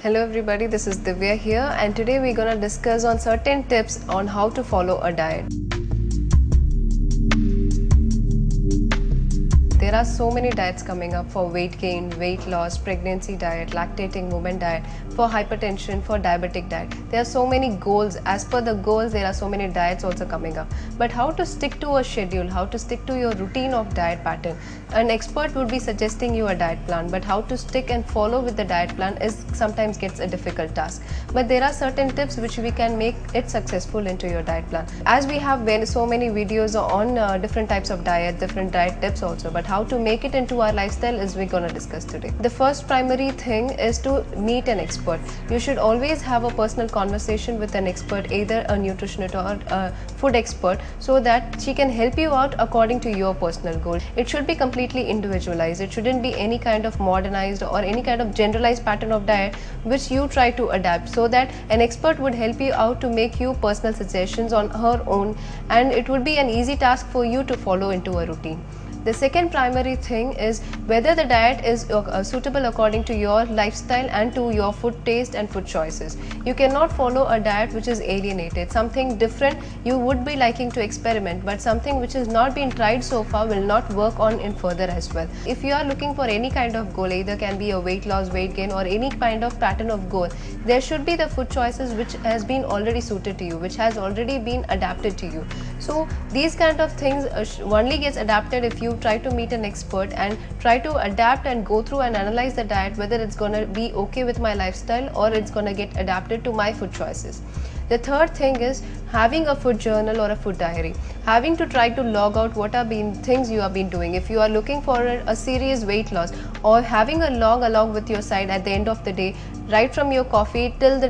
Hello everybody, this is Divya here, and today we're going to discuss on certain tips on how to follow a diet. There are so many diets coming up for weight gain, weight loss, pregnancy diet, lactating woman diet, for hypertension, for diabetic diet. There are so many goals. As per the goals, there are so many diets also coming up. But how to stick to a schedule, how to stick to your routine of diet pattern. An expert would be suggesting you a diet plan, but how to stick and follow with the diet plan is sometimes gets a difficult task. But there are certain tips which we can make it successful into your diet plan. As we have so many videos on different types of diet, different diet tips also, but how to make it into our lifestyle is we're going to discuss today. The first primary thing is to meet an expert. You should always have a personal conversation with an expert, either a nutritionist or a food expert, so that she can help you out according to your personal goal. It should be completely individualized. It shouldn't be any kind of modernized or any kind of generalized pattern of diet which you try to adapt, so that an expert would help you out to make you personal suggestions on her own, and it would be an easy task for you to follow into a routine. The second primary thing is whether the diet is suitable according to your lifestyle and to your food taste and food choices. You cannot follow a diet which is alienated. Something different you would be liking to experiment, but something which has not been tried so far will not work on in further as well. If you are looking for any kind of goal, either can be a weight loss, weight gain, or any kind of pattern of goal, there should be the food choices which has been already suited to you, which has already been adapted to you. So these kind of things only gets adapted if you try to meet an expert and try to adapt and go through and analyze the diet, whether it's going to be okay with my lifestyle or it's going to get adapted to my food choices. The third thing is having a food journal or a food diary. Having to try to log out what are been things you have been doing. If you are looking for a serious weight loss, or having a log along with your side at the end of the day, right from your coffee till the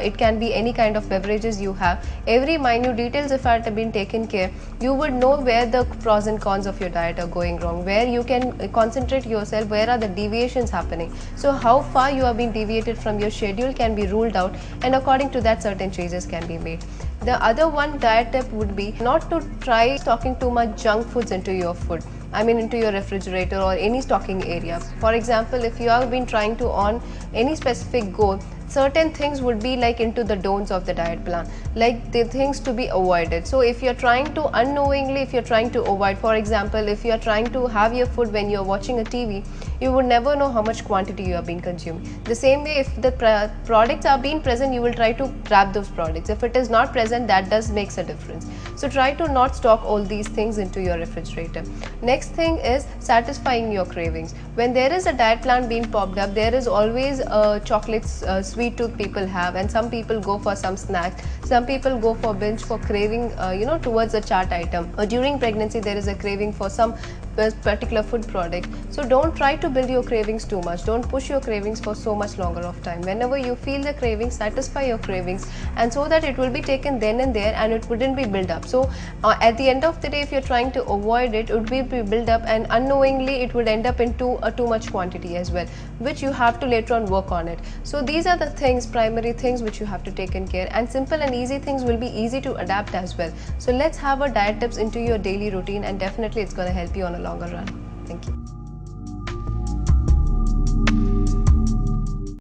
it can be any kind of beverages you have. Every minute details, if it have been taken care, you would know where the pros and cons of your diet are going wrong, where you can concentrate yourself, where are the deviations happening. So how far you have been deviated from your schedule can be ruled out, and according to that certain changes can be made. The other one diet tip would be not to try stocking too much junk foods into your food. I mean into your refrigerator or any stocking area. For example, if you have been trying to on any specific goal, certain things would be like into the don'ts of the diet plan, like the things to be avoided. So if you're trying to unknowingly, if you're trying to avoid, for example, if you're trying to have your food when you're watching a TV, you would never know how much quantity you have been consuming. The same way, if the products are being present, you will try to grab those products. If it is not present, that does makes a difference. So try to not stock all these things into your refrigerator. Next thing is satisfying your cravings. When there is a diet plan being popped up, there is always chocolates, sweet tooth people have, and some people go for some snacks. Some people go for binge for craving, towards a chart item. Or during pregnancy, there is a craving for some particular food product. So don't try to build your cravings too much. Don't push your cravings for so much longer of time. Whenever you feel the cravings, satisfy your cravings, and so that it will be taken then and there, and it wouldn't be built up. So at the end of the day, if you're trying to avoid it, it would be built up, and unknowingly it would end up into a too much quantity as well, which you have to later on work on it. So these are the things, primary things which you have to take in care, and simple and easy things will be easy to adapt as well. So let's have a diet tips into your daily routine, and definitely it's going to help you on a longer run. Thank you.